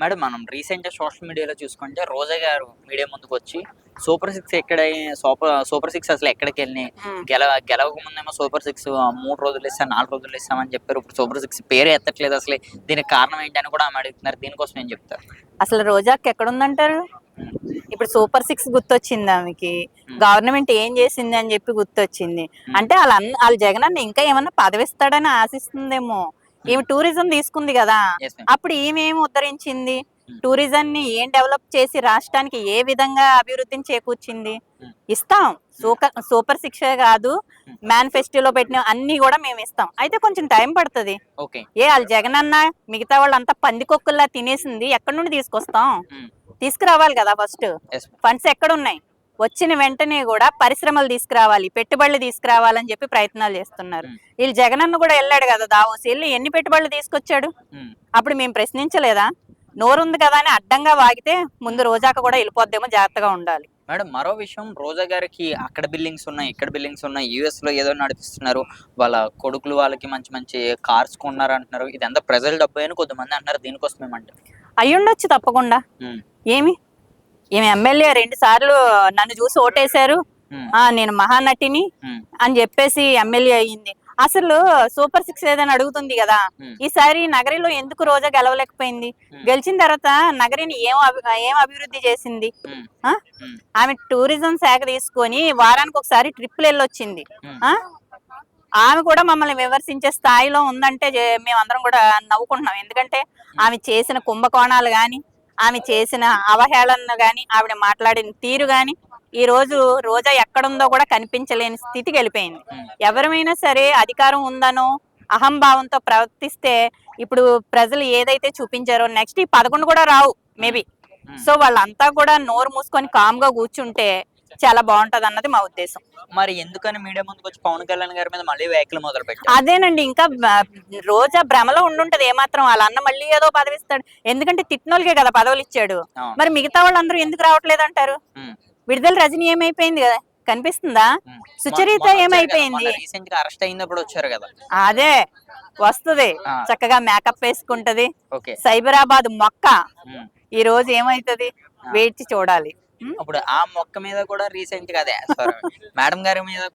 Madam మనం రీసెంట్‌గా social మీడియాలో చూసుకుంటే రోజా గారు మీడియా ముందుకొచ్చి సూపర్ 6 సూపర్ 6 అసలు ఎక్కడికెళ్ళినాయి? హ్మ్. గెలవక ముందేమో సూపర్ 6 3 రోజుల్లో ఇస్తాం, 4 రోజుల్లో ఇస్తామని చెప్పారు. ఇప్పుడు సూపర్ 6 పేరే ఎత్తట్లేదు అసలు. దీనికి కారణం ఏంటి అని కూడా ఆమె అడుగుతున్నారు. దీనికోసం ఏం చెప్తారు? అసలు రోజాకి ఎక్కడుందంటారు? హ్మ్. ఇప్పుడు సూపర్ 6 గుర్తొచ్చింది ఆమెకి. హ్మ్. గవర్నమెంట్ ఏం చేసింది అని చెప్పి గుర్తొచ్చింది. హ్మ్. అంటే ఆళ్ళ జగనన్న ఇంకా ఏమన్నా పదవిస్తాడని ఆశిస్తుందేమో. ఈమె హ్మ్. టూరిజం తీసుకుంది గదా! Yes ma'am. అప్పుడు ఈమె ఏమి ఉద్ధరించింది? హ్మ్. టూరిజంని ఏం డెవలప్ చేసి రాష్ట్రానికి ఏ విధంగా అభివృద్ధిని చేకూర్చింది? హ్మ్. ఇస్తాం. హ్మ్. సూపర్ 6 కాదు. హ్మ్. మేనిఫెస్టోలో పెట్టిన అన్నీ గూడా మేమిస్తాం. అయితే కొంచెం టైం పడతది. ఓకే. ఆళ్ళ జగనన్న మిగతా వాళ్ళంతా పందికొక్కుల్లా తినేసింది ఎక్కడి నుండి తీసుకొస్తాం? హ్మ్. తీసుకురావాలి గదా ఫస్ట్. Yes ma'am. ఫండ్స్ ఎక్కడున్నాయి? వచ్చిన వెంటనే గూడా పరిశ్రమలు తీసుకురావాలి, పెట్టుబడులు తీసుకురావాలని చెప్పి ప్రయత్నాలు చేస్తున్నారు. హ్మ్. ఈళ్ళు జగనన్న గూడా ఎళ్ళాడు గదా దావోస్. ఎళ్లి ఎన్ని పెట్టుబడులు తీసుకొచ్చాడు? హ్మ్. అప్పుడు మేము ప్రశ్నించలేదా? నోరుంది కదా అని అడ్డంగా వాగితే ముందు హ్మ్. రోజాక గూడా ఎళ్ళిపోద్దేమో జాగ్రత్తగా ఉండాలి. మేడం మరో విషయం రోజా గారికి అక్కడ బిల్డింగ్స్ ఉన్నాయి, ఇక్కడ బిల్డింగ్స్ ఉన్నాయి. యూఎస్‌లో ఏదో నడిపిస్తున్నారు. వాళ్ళ కొడుకులు వాళ్ళకి మంచి మంచి కార్స్ కొన్నారంటున్నారు. ఇదంతా ప్రజల డబ్బే అని కొంతమంది అంటున్నారు. దీనికోసం ఏమంటారు? అయ్యుండొచ్చు తప్పకుండా. హ్మ్. ఏమి? ఈమె ఎమ్మెల్యే 2 సార్లు నన్ను చూసి ఓటేశారు. హ్మ్. నేను మహానటిని హ్మ్. అని జెప్పేసి ఎమ్మెల్యే అయింది. అసలు సూపర్ 6 ఏదని అడుగుతుంది గదా! హ్మ్. ఈసారి నగరిలో ఎందుకు రోజా గెలవలేకపోయింది? హ్మ్. గెలిచిన తర్వాత నగరిని ఏం అభివృద్ధి చేసింది? హ్మ్. ఆ! హ్మ్. ఆమె టూరిజం శాఖ తీసుకొని వారానికొకసారి ట్రిప్పులెళ్ళొచ్చింది. హ్మ్. ఆ! ఆమె కూడా మమ్మల్ని విమర్శించే స్థాయిలో ఉందంటే మేమందరం కూడా నవ్వుకుంటున్నాం. ఎందుకంటే హ్మ్. ఆమె చేసిన కుంభకోణాలు గాని, ఆమె చేసిన అవహేళనలు గాని, ఆవిడ మాట్లాడిన తీరు గాని, ఈరోజు రోజా ఎక్కడుందో కూడా కనిపించలేని స్థితికెళ్ళిపోయింది. హ్మ్. ఎవరమైనా సరే అధికారం ఉందనో, అహంభావంతో ప్రవర్తిస్తే ఇప్పుడు ప్రజలు ఏదైతే చూపించారో నెక్స్ట్ ఈ 11 కూడా రావు హ్మ్. మేబీ. హ్మ్. సో వాళ్ళంతా కూడా నోరు మూసుకొని కామ్‌గా కూర్చుంటే చాలా బావుంటదన్నది మా ఉద్దేశం. మరి ఎందుకని మీడియా ముందుకొచ్చి పవన్ కళ్యాణ్ గారి మీద మళ్ళీ వ్యాఖ్యలు మొదలుపెట్టారు? అదేనండి. ఇంకా రోజా భ్రమలో ఉండుంటది ఏమాత్రం. ఆళ్ళ అన్న మళ్ళీ ఏదో పదవిస్తాడు. ఎందుకంటే తిట్టినోళ్ళకే గదా పదవులిచ్చాడు. అవును. మరి మిగతా వాళ్ళందరూ ఎందుకు రావట్లేదంటారు? హ్మ్. విడుదల రజని ఏమైపోయింది గదా! కనిపిస్తుందా? హ్మ్. సుచరిత మొన్నొచ్చారు గదా! మొన్న ఏమైపోయింది? రీసెంట్‌గా అరెస్ట్ అయినప్పుడు వచ్చారు గదా! అదే వస్తది. ఆ! చక్కగా మేకప్ ఏసుకుంటది. ఓకే. సైబరాబాద్ మొక్క. హ్మ్. ఈరోజు ఏమైతది? ఆ! వేచి చూడాలి. హ్మ్. అప్పుడు ఆ మొక్క మీద కూడా రీసెంట్‌గా అదే సారీ మేడం గారి మీద